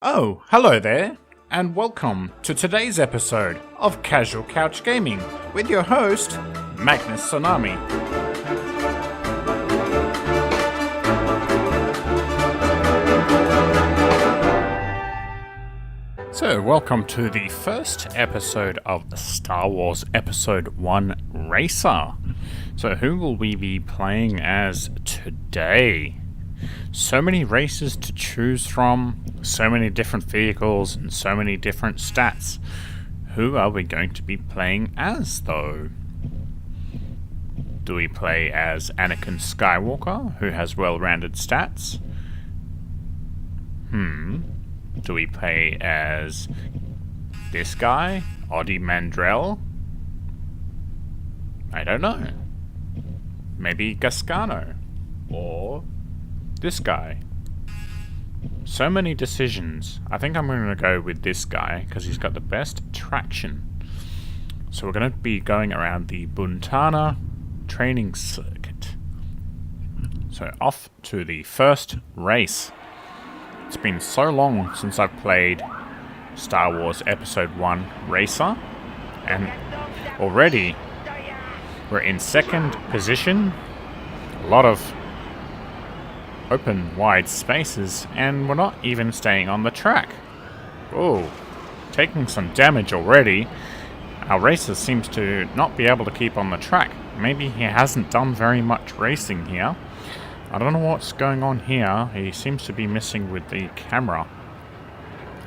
Oh, hello there, and welcome to today's episode of Casual Couch Gaming with your host, Magnus Tsunami. So, welcome to the first episode of the Star Wars Episode 1 Racer. So, who will we be playing as today? So many races to choose from, so many different vehicles, and so many different stats. Who are we going to be playing as, though? Do we play as Anakin Skywalker, who has well-rounded stats? Do we play as this guy, Oddie Mandrell? I don't know. Maybe Gascano, or this guy. So many decisions. I think I'm going to go with this guy because he's got the best traction. So we're going to be going around the Buntana training circuit. So off to the first race. It's been so long since I've played Star Wars Episode 1 Racer, and already we're in second position. A lot of open, wide spaces, and we're not even staying on the track. Oh, taking some damage already. Our racer seems to not be able to keep on the track. Maybe he hasn't done very much racing here. I don't know what's going on here. He seems to be missing with the camera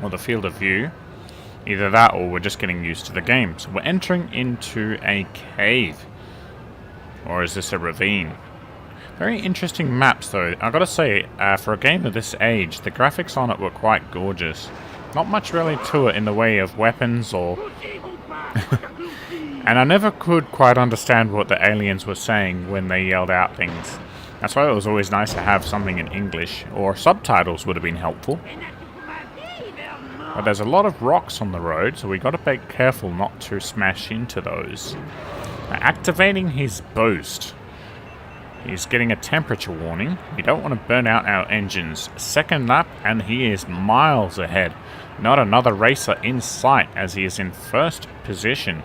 or the field of view. Either that or we're just getting used to the game. So we're entering into a cave. Or is this a ravine? Very interesting maps, though. I've got to say, for a game of this age, the graphics on it were quite gorgeous. Not much really to it in the way of weapons or... And I never could quite understand what the aliens were saying when they yelled out things. That's why it was always nice to have something in English, or subtitles would have been helpful. But there's a lot of rocks on the road, so we got to be careful not to smash into those. Now, activating his boost. He's getting a temperature warning. We don't want to burn out our engines. Second lap, and he is miles ahead. Not another racer in sight, as he is in first position.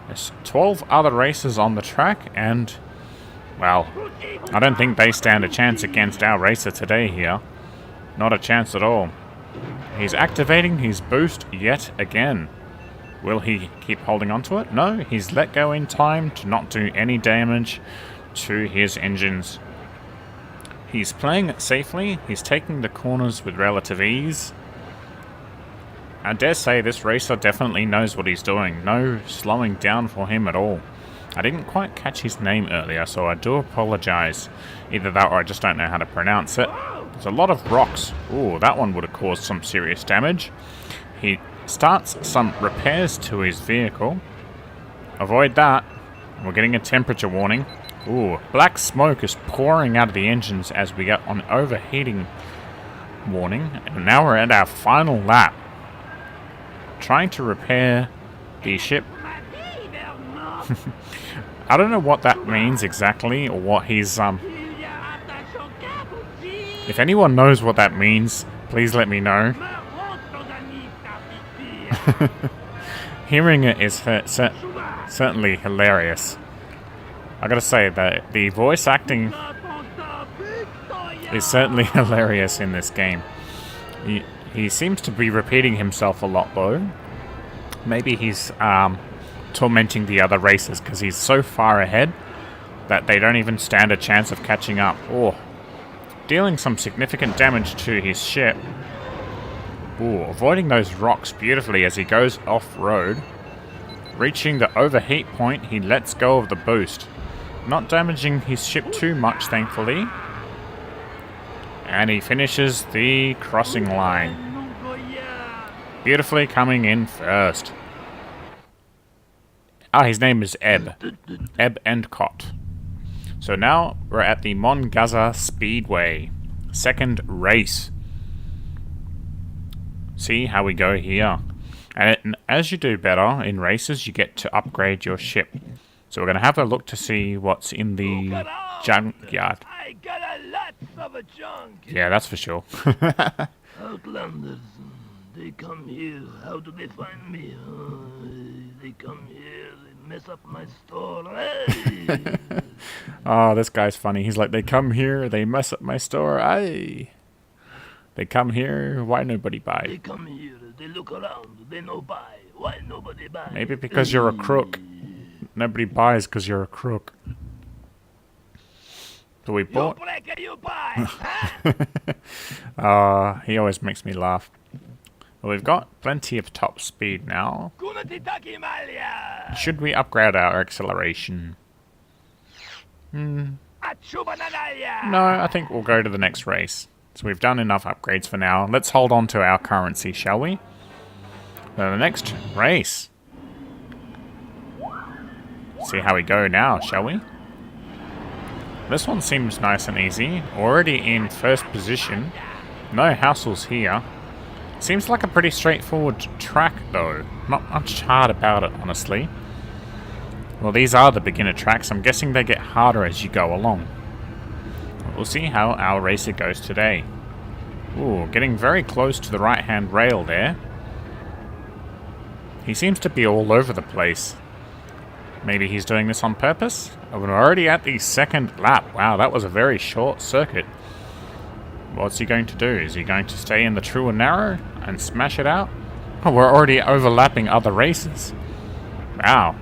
There's 12 other racers on the track, and, well, I don't think they stand a chance against our racer today here. Not a chance at all. He's activating his boost yet again. Will he keep holding on to it? No, he's let go in time to not do any damage to his engines. He's playing it safely. He's taking the corners with relative ease. I dare say this racer definitely knows what he's doing. No slowing down for him at all. I didn't quite catch his name earlier, so I do apologize. Either that or I just don't know how to pronounce it. There's a lot of rocks. Ooh, that one would have caused some serious damage. He starts some repairs to his vehicle. Avoid that. We're getting a temperature warning. Ooh, black smoke is pouring out of the engines as we get on overheating warning. And now we're at our final lap. Trying to repair the ship. I don't know what that means exactly, or what he's, If anyone knows what that means, please let me know. Hearing it is certainly hilarious. I gotta say that the voice acting is certainly hilarious in this game. He seems to be repeating himself a lot, though. Maybe he's tormenting the other racers because he's so far ahead that they don't even stand a chance of catching up. Oh, dealing some significant damage to his ship. Ooh, avoiding those rocks beautifully as he goes off-road. Reaching the overheat point, he lets go of the boost. Not damaging his ship too much, thankfully. And he finishes the crossing line. Beautifully coming in first. His name is Eb. Eb Endcott. So now we're at the Mongaza Speedway. Second race. See how we go here. And as you do better in races, you get to upgrade your ship. So we're going to have a look to see what's in the junkyard. I got a lot of a junk. Yeah, that's for sure. Outlanders, They come here. How do they find me? They come here. They mess up my store. Hey! Oh, this guy's funny. He's like, they come here, they mess up my store. Aye. They come here, why nobody buy? They come here. They look around. They no buy. Why nobody buy? Maybe because you're a crook. Nobody buys because you're a crook. So we bought... You breaker, you buy! Huh? He always makes me laugh. Well, we've got plenty of top speed now. Should we upgrade our acceleration? No, I think we'll go to the next race. So we've done enough upgrades for now. Let's hold on to our currency, shall we? So the next race. See how we go now, shall we? This one seems nice and easy. Already in first position. No hassles here. Seems like a pretty straightforward track though. Not much hard about it, honestly. Well, these are the beginner tracks. I'm guessing they get harder as you go along. We'll see how our racer goes today. Ooh, getting very close to the right-hand rail there. He seems to be all over the place. Maybe he's doing this on purpose? Oh, we're already at the second lap. Wow, that was a very short circuit. What's he going to do? Is he going to stay in the true and narrow and smash it out? Oh, we're already overlapping other races. Wow.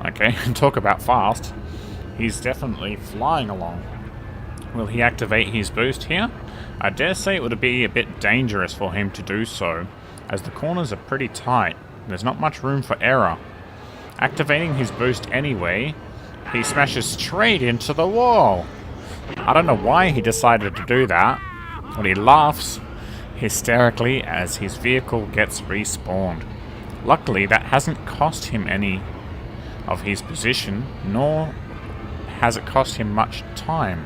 Okay, talk about fast. He's definitely flying along. Will he activate his boost here? I dare say it would be a bit dangerous for him to do so, as the corners are pretty tight. There's not much room for error. Activating his boost anyway, he smashes straight into the wall. I don't know why he decided to do that, but he laughs hysterically as his vehicle gets respawned. Luckily, that hasn't cost him any of his position, nor has it cost him much time.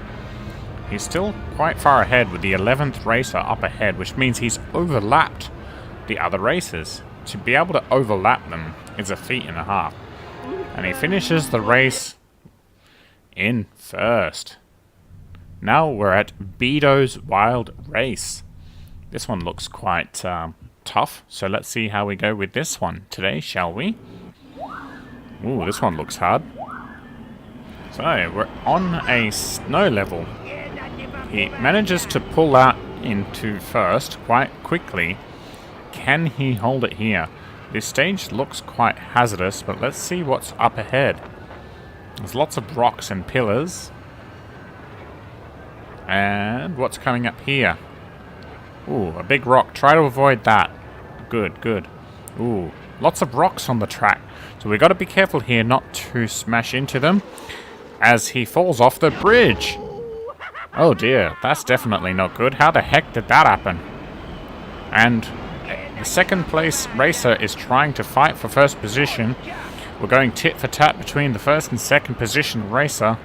He's still quite far ahead with the 11th racer up ahead, which means he's overlapped the other racers. To be able to overlap them is a feat and a half. And he finishes the race in first. Now we're at Bedo's Wild Race. This one looks quite tough, so let's see how we go with this one today, shall we? Ooh, this one looks hard. So, we're on a snow level. He manages to pull out into first quite quickly. Can he hold it here? This stage looks quite hazardous, but let's see what's up ahead. There's lots of rocks and pillars. And what's coming up here? Ooh, a big rock. Try to avoid that. Good, good. Ooh, lots of rocks on the track. So we've got to be careful here not to smash into them as he falls off the bridge. Oh dear, that's definitely not good. How the heck did that happen? And the second place racer is trying to fight for first position. We're going tit for tat between the first and second position racer.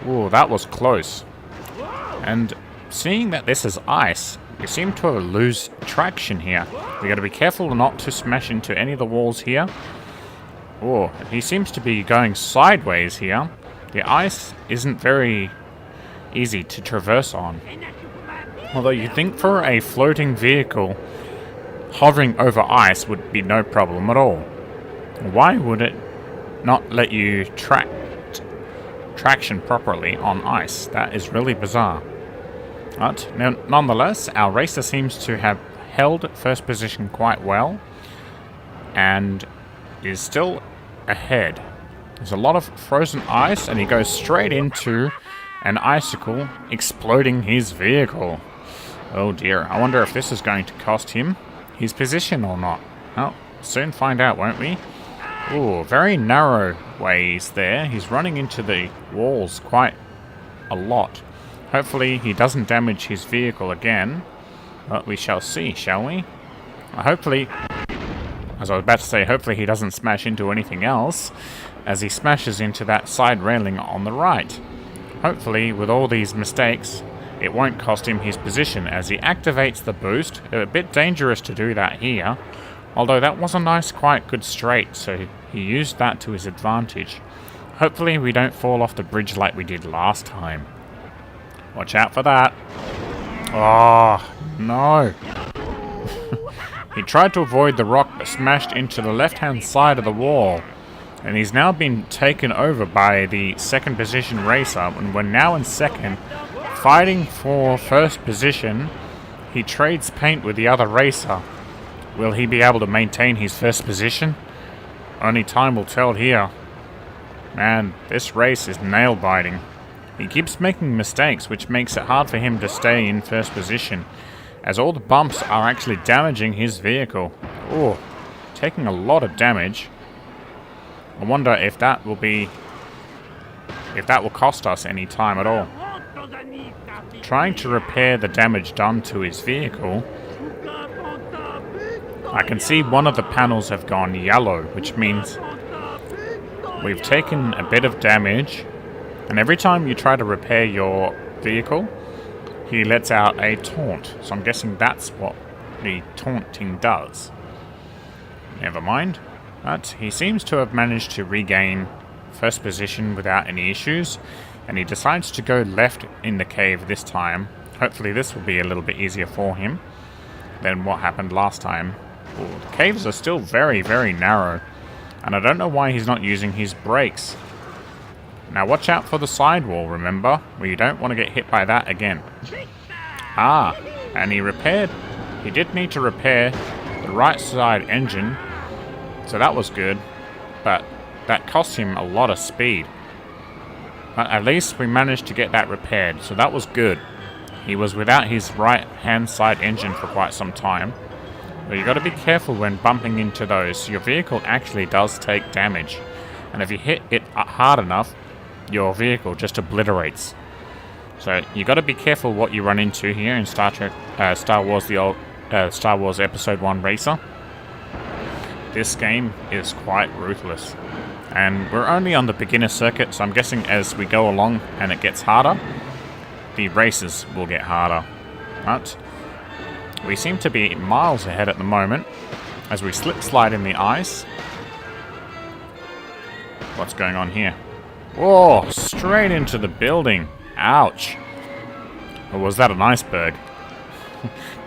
Ooh, that was close. And seeing that this is ice, we seem to lose traction here. We got to be careful not to smash into any of the walls here. Oh, he seems to be going sideways here. The ice isn't very easy to traverse on. Although you'd think for a floating vehicle, hovering over ice would be no problem at all. Why would it not let you traction properly on ice? That is really bizarre. But nonetheless, our racer seems to have held first position quite well and is still ahead. There's a lot of frozen ice and he goes straight into an icicle, exploding his vehicle. Oh dear, I wonder if this is going to cost him his position or not. Well, soon find out, won't we? Ooh, very narrow ways there. He's running into the walls quite a lot. Hopefully he doesn't damage his vehicle again. But we shall see, shall we? Hopefully, as I was about to say, hopefully he doesn't smash into anything else as he smashes into that side railing on the right. Hopefully, with all these mistakes, it won't cost him his position as he activates the boost. A bit dangerous to do that here, although that was a nice, quite good straight, so he used that to his advantage. Hopefully we don't fall off the bridge like we did last time. Watch out for that. Oh, no. He tried to avoid the rock but smashed into the left-hand side of the wall. And he's now been taken over by the second position racer, and we're now in second. Fighting for first position, he trades paint with the other racer. Will he be able to maintain his first position? Only time will tell here. Man, this race is nail-biting. He keeps making mistakes, which makes it hard for him to stay in first position, as all the bumps are actually damaging his vehicle. Oh, taking a lot of damage. I wonder if that will cost us any time at all. Trying to repair the damage done to his vehicle. I can see one of the panels have gone yellow, which means we've taken a bit of damage. And every time you try to repair your vehicle, he lets out a taunt. So I'm guessing that's what the taunting does. Never mind. But he seems to have managed to regain first position without any issues, and he decides to go left in the cave this time. Hopefully this will be a little bit easier for him than what happened last time. Ooh, the caves are still very, very narrow, and I don't know why he's not using his brakes. Now watch out for the sidewall, remember? You don't want to get hit by that again. Ah, and he did need to repair the right side engine. So that was good, but that cost him a lot of speed. But at least we managed to get that repaired, so that was good. He was without his right hand side engine for quite some time. But you got to be careful when bumping into those. Your vehicle actually does take damage, and if you hit it hard enough, your vehicle just obliterates. So you got to be careful what you run into here in Star Wars Episode 1 Racer. This game is quite ruthless, and we're only on the beginner circuit, so I'm guessing as we go along and it gets harder, the races will get harder. But we seem to be miles ahead at the moment as we slip slide in the ice. What's going on here? Whoa, straight into the building. Ouch. Or was that an iceberg?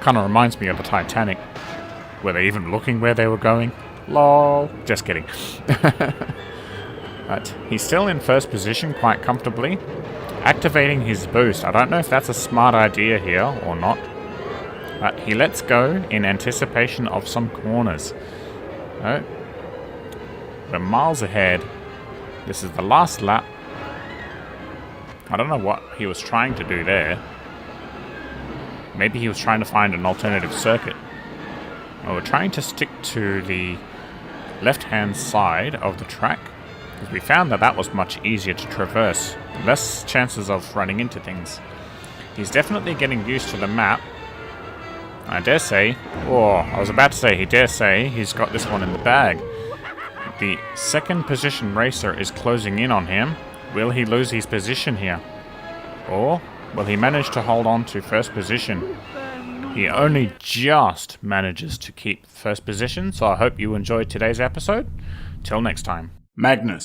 Kind of reminds me of the Titanic. Were they even looking where they were going? Lol. Just kidding. But he's still in first position quite comfortably. Activating his boost. I don't know if that's a smart idea here or not. But he lets go in anticipation of some corners. Oh. We're miles ahead. This is the last lap. I don't know what he was trying to do there. Maybe he was trying to find an alternative circuit. Well, we're trying to stick to the left-hand side of the track, because we found that that was much easier to traverse. Less chances of running into things. He's definitely getting used to the map. I dare say, he dare say he's got this one in the bag. The second position racer is closing in on him. Will he lose his position here? Or will he manage to hold on to first position? He only just manages to keep first position, so I hope you enjoyed today's episode. Till next time. Magnus.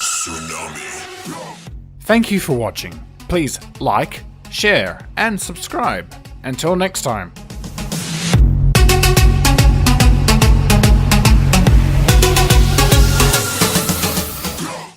Thank you for watching. Please like, share, and subscribe. Until next time.